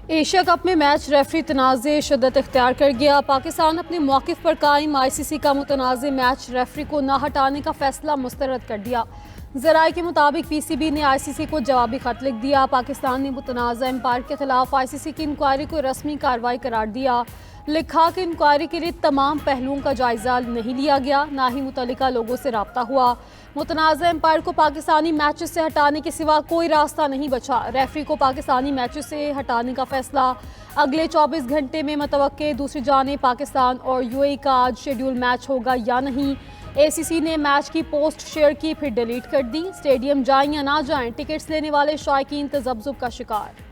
Asia cup में match referee तनाज़े शिद्दत इख्तियार कर गया। पाकिस्तान अपने मौक़िफ़ पर कायम। ICC का मुतनाज़े मैच रेफरी को ना हटाने का फैसला मुस्तरद कर दिया। ज़राए के मुताबिक PCB ने ICC को जवाबी खत लिख दिया। पाकिस्तान ने मुतनाज़ा एम्पायर के खिलाफ ICC की इंक्वायरी को रस्मी कार्रवाई करार दिया। लिखा कि इंक्वायरी के लिए तमाम पहलुओं का जायजा नहीं लिया गया, ना ही मुतल्लिका लोगों से रब्ता हुआ। मुतनाज़ा एम्पायर को पाकिस्तानी मैचेस से हटाने के सिवा कोई रास्ता नहीं बचा। रेफरी को पाकिस्तानी मैचेस से हटाने का फैसला अगले 24 घंटे में मतवक्के। दूसरी जानिब पाकिस्तान और UAE का आज शेड्यूल मैच होगा या नहीं। ACC ने मैच की पोस्ट शेयर की, फिर डिलीट कर दी। स्टेडियम जाएं या ना जाएं, टिकट्स लेने वाले शायकीन तज़ब्ज़ुब का शिकार।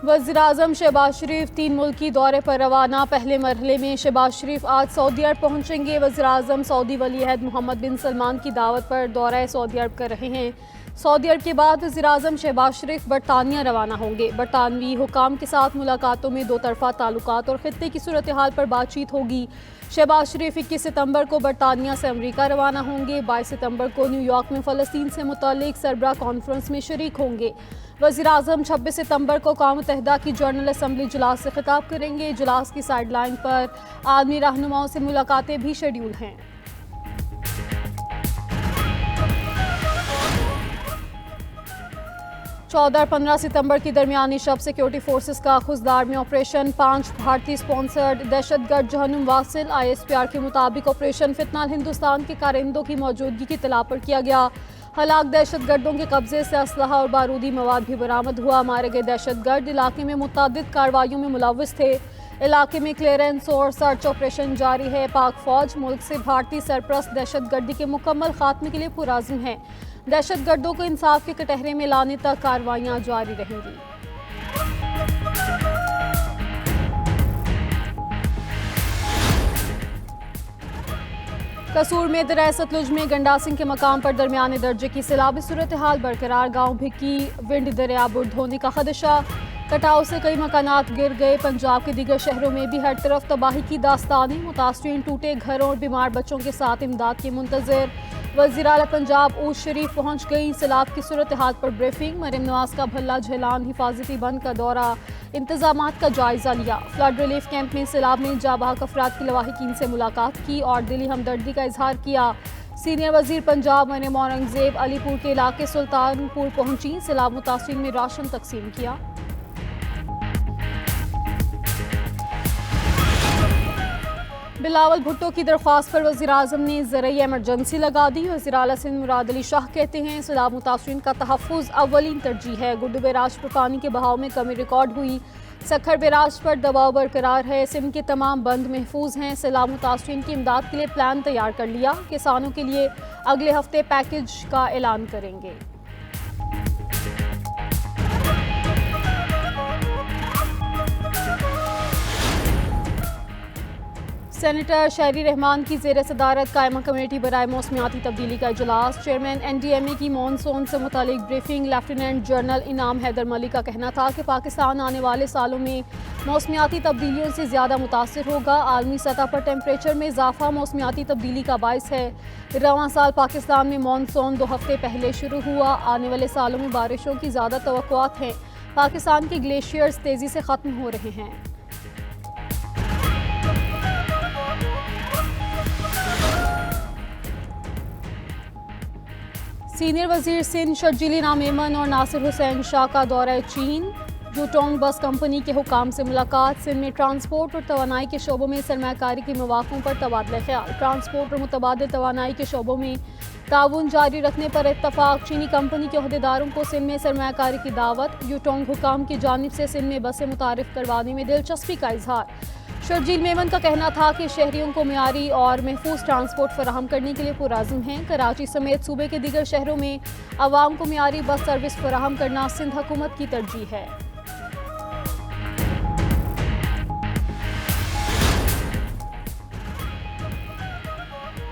वज़ीर-ए-आज़म शहबाज शरीफ 3 मुल्की दौरे पर रवाना। पहले मरहले में शहबाज शरीफ आज सऊदी अरब पहुंचेंगे। वज़ीर-ए-आज़म सऊदी वली-अहद मोहम्मद बिन सलमान की दावत पर दौरा सऊदी अरब कर रहे हैं। सऊदी अरब के बाद वज़ीर-ए-आज़म शहबाज शरीफ बरतानिया रवाना होंगे। बरतानवी हुकाम के साथ मुलाकातों में 2 तरफ़ा ताल्लुकात और खित्ते की सूरत हाल पर बातचीत होगी। शहबाज शरीफ 21 सितंबर को बरतानिया से अमरीका रवाना होंगे। 22 सितंबर को न्यूयॉर्क में फ़लस्तीन से मुतल्लिक़ सरबराह कॉन्फ्रेंस में शरीक होंगे। वज़ीर-ए-आज़म 26 सितंबर को अक़वाम मुत्तहिदा की जनरल असम्बली इजलास से खिताब करेंगे। इजलास की साइड लाइन पर आलमी रहनुमाओं से मुलाकातें भी शेड्यूल हैं। चौदह और 15 सितंबर की दरमियानी शब सिक्योरिटी फोर्सेस का खुजदार में ऑपरेशन। 5 भारतीय स्पॉन्सर्ड दहशतगर्द जहन्नुम वासिल। ISPR के मुताबिक ऑपरेशन फितनाल हिंदुस्तान के कारिंदों की मौजूदगी की इत्तला पर किया गया। हलाक दहशतगर्दों के कब्जे से असलहा और बारूदी मवाद भी बरामद हुआ। मारे गए दहशतगर्द इलाके में मुतअद्दिद कार्रवाइयों में मुलव्वस थे। इलाके में क्लियरेंस और सर्च ऑपरेशन जारी है। पाक फौज मुल्क से भारतीय सरपरस्त दहशतगर्दी के मुकम्मल खात्मे के लिए पुरअज़्म है। दहशतगर्दों को इंसाफ के कटहरे में लाने तक कार्रवाइयां जारी रहेंगी। कसूर में दरिया सतलुज में गंडासिंग के मकाम पर दरमियाने दर्जे की सैलाबी सूरत हाल बरकरार। गाँव भिक्की विंड दरिया बुर्द होने का खदशा। कटाव से कई मकानात गिर गए। पंजाब के दीगर शहरों में भी हर तरफ तबाही की दास्तानें। मुतासरीन टूटे घरों और बीमार बच्चों के साथ इमदाद के मुंतज़िर। वज़ीर आला पंजाब ऊज शरीफ पहुंच गई। सैलाब की सूरत हाल पर ब्रीफिंग। मरीम नवाज का भल्ला झेलान हिफाजती बंद का दौरा, इंतजामात का जायजा लिया। फ्लड रिलीफ कैंप में सैलाब में जाबाक अफराद की लवाहिकीन से मुलाकात की और दिली हमदर्दी का इजहार किया। सीनियर वजीर पंजाब मरीम औरंगजेब अलीपुर के इलाके सुल्तानपुर पहुंची। सैलाब मुतासरीन में राशन तकसीम किया। बिलावल भुट्टो की दरख्वास्त पर वज़ीर-ए-आज़म ने ज़रूरी एमरजेंसी लगा दी। वज़ीर आला सिंध मुराद अली शाह कहते हैं सैलाब मुतासरीन का तहफ़्फ़ुज़ अव्वलीन तरजीह है। गुड्डू बैराज पर पानी के बहाव में कमी रिकॉर्ड हुई। सखर बैराज पर दबाव बरकरार है। सिंध के तमाम बंद महफूज हैं। सैलाब मुतासरीन की इमदाद के लिए प्लान तैयार कर लिया। किसानों के लिए अगले हफ्ते पैकेज का ऐलान करेंगे। सेनेटर शहरी रहमान की ज़ेर सदारत कायमा कमेटी बराए मौसमियाती तब्दीली का इजलास। चेयरमैन NDMA की मॉनसून से मुतालिक ब्रीफिंग। लेफ्टिनेंट जनरल इनाम हैदर मलिक का कहना था कि पाकिस्तान आने वाले सालों में मौसमियाती तब्दीलियों से ज़्यादा मुतासिर होगा। आलमी सतह पर टेम्परेचर में इजाफा मौसमियाती तब्दीली का बायस है। रवां साल पाकिस्तान में मॉनसून 2 हफ्ते पहले शुरू हुआ। आने वाले सालों में बारिशों की ज़्यादा तवक्कुआत हैं। पाकिस्तान के ग्लेशियर्स तेज़ी से ख़त्म हो रहे हैं। सीनियर वजीर सिंध शर्जील मेमन और नासिर हुसैन शाह का दौरा चीन। यूटोंग बस कंपनी के हुकाम से मुलाकात। सिंध में ट्रांसपोर्ट और तवानाई के शोबों में सरमायाकारी के मौक़ों पर तबादला ख्याल। ट्रांसपोर्ट और मुतबादिल तवानाई के शोबों में ताउन जारी रखने पर इत्तफाक। चीनी कंपनी के अहदेदारों को सिंध में सरमायाकारी की दावत। यूटोंग हुकाम की जानिब से सिंध में बसें मुतारिफ करवाने में दिलचस्पी का इजहार। शर्जील मेमन का कहना था कि शहरियों को मियारी और महफूज ट्रांसपोर्ट फराहम करने के लिए पुरअज़्म हैं। कराची समेत सूबे के दीगर शहरों में आवाम को मियारी बस सर्विस फराहम करना सिंध हुकूमत की तरजीह है।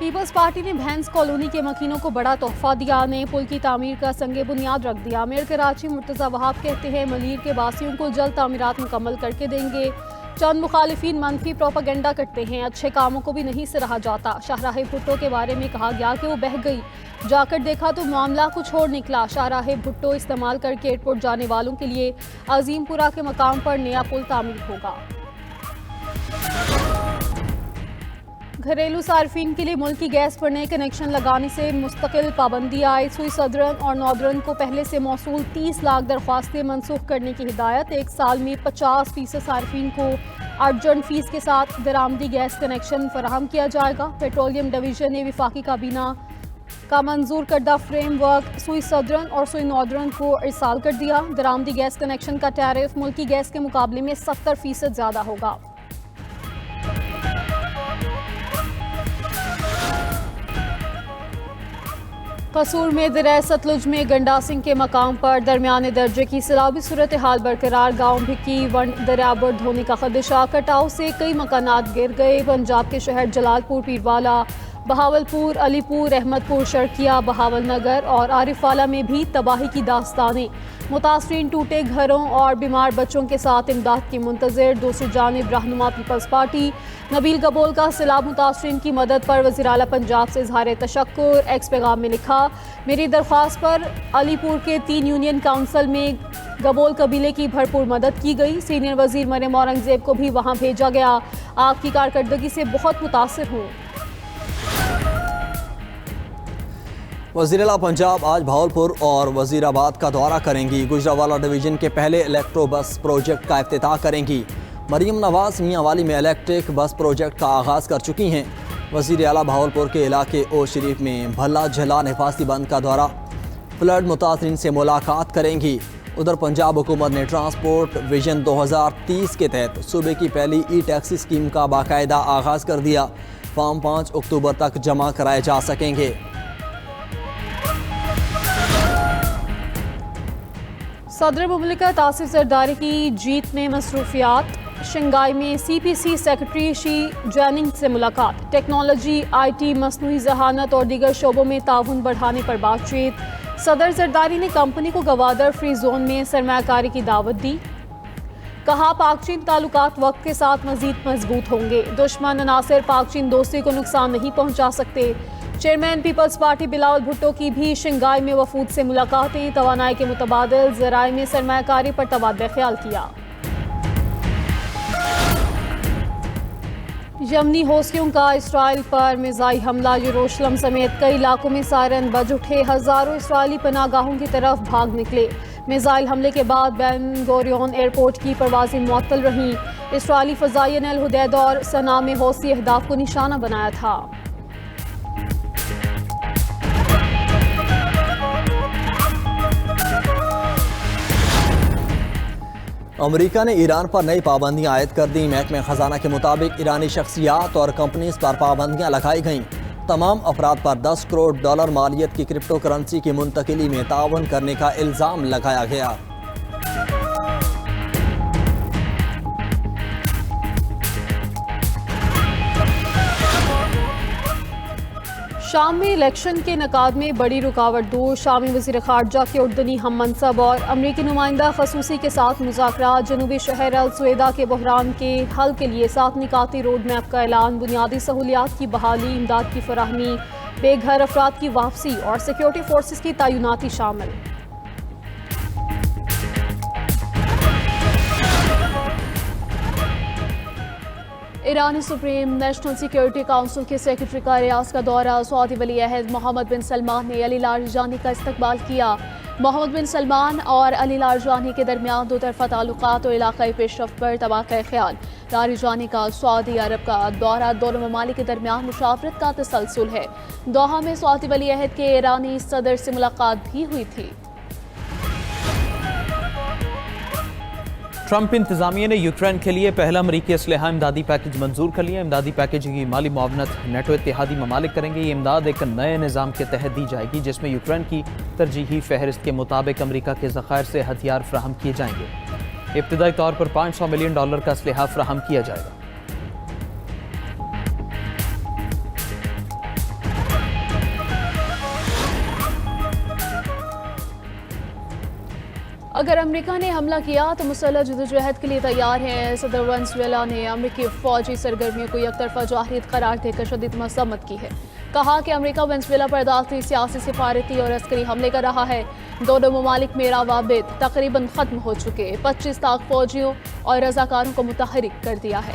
पीपल्स पार्टी ने भैंस कॉलोनी के मकीनों को बड़ा तोहफा दिया। नए पुल की तामीर का संगे बुनियाद रख दिया। मेयर कराची मुर्तज़ा वहाब कहते हैं मलीर के बासियों को जल्द तामीरात मुकम्मल करके देंगे। चंद मुखालिफिन मनफी प्रोपागेंडा करते हैं, अच्छे कामों को भी नहीं सराहा जाता। शाहराह भुट्टो के बारे में कहा गया कि वो बह गई, जाकर देखा तो मामला कुछ और निकला। शाहराह भुट्टो इस्तेमाल करके एयरपोर्ट जाने वालों के लिए अजीमपुरा के मकाम पर नया पुल तामीर होगा। घरेलू सार्फिन के लिए मुल्क की गैस पर नए कनेक्शन लगाने से मुस्तकिल पाबंदी आयद हुई। सदरन और नॉर्दर्न को पहले से मौसूल 30 लाख दरख्वास्तें मनसूख करने की हिदायत। एक साल में 50% सार्फिन को अर्जेंट फीस के साथ दरामदी गैस कनेक्शन फराहम किया जाएगा। पेट्रोलियम डिवीजन ने विफाकी काबीना का मंजूर करदा फ्रेमवर्क सुई सदरन और सुई नॉर्दर्न को इरसाल कर दिया। दरामदी गैस कनेक्शन का टैरिफ मुल्की गैस के मुकाबले में 70% ज़्यादा होगा। कसूर में दरिया सतलुज में गंडा सिंह के मकाम पर दरमियाने दर्जे की सैलाबी सूरत हाल बरकरार। गाँव भिक्की वन दरिया बर्ड होने का खदशा। कटाव से कई मकानात गिर गए। पंजाब के शहर जलालपुर, पीरवाला, बहावलपुर, अलीपुर, अहमदपुर, शर्किया, बहावल नगर और आरिफवाला में भी तबाही की दास्तानें। मुतासरीन टूटे घरों और बीमार बच्चों के साथ इमदाद की मुंतज़िर। दूसरी जानिब रहनुमा पीपल्स पार्टी नबील गबोल का सैलाब मुतासरीन की मदद पर वज़ीर आला पंजाब से इज़हार तशक्कुर। एक्स पैगाम में लिखा, मेरी दरख्वास्त पर अलीपुर के 3 यूनियन काउंसिल में गबोल कबीले की भरपूर मदद की गई। सीनियर वज़ीर मरियम औरंगज़ेब को भी वहाँ भेजा गया। आपकी कारकर्दगी से बहुत मुतासिर हूँ। वज़ीर आला पंजाब आज भावलपुर और वज़ीराबाद का दौरा करेंगी। गुजरावाला डिवीज़न के पहले इलेक्ट्रो बस प्रोजेक्ट का इफ्तिताह करेंगी। मरीम नवाज़ मियाँ वाली में इलेक्ट्रिक बस प्रोजेक्ट का आगाज़ कर चुकी हैं। वज़ीर आला भावलपुर के इलाके ओ शरीफ में भल्ला झलान हिफाजती बंद का दौरा, फ्लड मुतासरीन से मुलाकात करेंगी। उधर पंजाब हुकूमत ने ट्रांसपोर्ट विजन 2030 के तहत सूबे की पहली ई टैक्सी स्कीम का बाकायदा आगाज़ कर दिया। फॉर्म 5 अक्टूबर तक जमा कराए जा सकेंगे। सदर मुमलिकत आसिफ जरदारी की जीत में मसरूफियात। शंघाई में CPC सेक्रेटरी शी जैनिंग से मुलाकात। टेक्नोलॉजी, IT, मसनूई जहानत और दीगर शोबों में ताउन बढ़ाने पर बातचीत। सदर जरदारी ने कंपनी को गवादर फ्री जोन में सरमायाकारी की दावत दी। कहा, पाक चीन ताल्लुकात वक्त के साथ मजीद मजबूत होंगे। दुश्मन अनासिर पाक चीन दोस्ती को नुकसान नहीं पहुंचा सकते। Chairman Peoples Party Bilawal Bhutto की भी शंघाई में वफूद से मुलाकातें। तवानाई के मुतबादिल ज़राए में सरमायाकारी पर तबादला ख्याल किया। यमनी हौसियों का इसराइल पर मिज़ाइल हमला। यरूशलेम समेत कई इलाकों में सायरन बज उठे। हज़ारों इसराइली पनागाहों की तरफ भाग निकले। मिज़ाइल हमले के बाद बेन गोरियन एयरपोर्ट की परवाज़ें मुअत्तल रहीं। इसराइली फ़ज़ाइया ने अल हुदैदा और सना में हौसी अहदाफ को निशाना बनाया था। अमेरिका ने ईरान पर नई पाबंदियां आयद कर दी। महकमे ख़जाना के मुताबिक ईरानी शख्सियात और कंपनीज पर पाबंदियां लगाई गईं। तमाम अफराद पर $10 करोड़ मालियत की क्रिप्टो करेंसी की मुंतकिली में तावन करने का इल्ज़ाम लगाया गया। शाम में इलेक्शन के नकाद में बड़ी रुकावट दूर। शामी वज़ीर ख़ारजा के उर्दनी हम मनसब और अमरीकी नुमाइंदा खसूसी के साथ मुज़ाकरात। जनूबी शहर अल सुएदा के बहरान के हल के लिए 7 निकाती रोड मैप का ऐलान। बुनियादी सहूलियात की बहाली, इमदाद की फराहमी, बेघर अफराद की वापसी और सिक्योरिटी फोर्सेस की तैनाती शामिल। ईरानी सुप्रीम नेशनल सिक्योरिटी काउंसिल के सेक्रेटरी का रियाज का दौरा। सऊदी वली अहद मोहम्मद बिन सलमान ने अली लारजानी का इस्तकबाल किया। मोहम्मद बिन सलमान और अली लारजानी के दरमियान दो तरफा ताल्लुकात और इलाकाई पेशरफ्त पर तबादला ख्याल। लारजानी का सऊदी अरब का दौरा दोनों ममालिक के दरमियान मुशावरत का तसलसल है। दोहा में सऊदी वली अहद के ईरानी सदर से मुलाकात भी हुई थी। ट्रंप इंतजामिया ने यूक्रेन के लिए पहला अमरीकी असलहा इमदादी पैकेज मंजूर कर लिया। इमदादी पैकेज की माली मुआवनत नेटो इत्तेहादी ममालिक करेंगे। ये इमदाद एक नए निज़ाम के तहत दी जाएगी जिसमें यूक्रेन की तरजीही फहरिस्त के मुताबिक अमरीका के ज़खायर से हथियार फ्राहम किए जाएंगे। इब्तदाई तौर पर $500 मिलियन का असलहा फ्राहम किया जाएगा। अगर अमेरिका ने हमला किया तो मुसल्लह जदोजहद के लिए तैयार हैं। सदर वेनेजुएला ने अमेरिकी फौजी सरगर्मियों को एकतरफा जाहिर करार देकर शदीद मज़म्मत की है। कहा कि अमेरिका वेनेजुएला पर दाखिली सियासी, सिफारती और अस्करी हमले कर रहा है। दोनों ममालिक में रवाबित तकरीबन ख़त्म हो चुके। 25 लाख फौजियों और रज़ाकारों को मुतहरिक कर दिया है।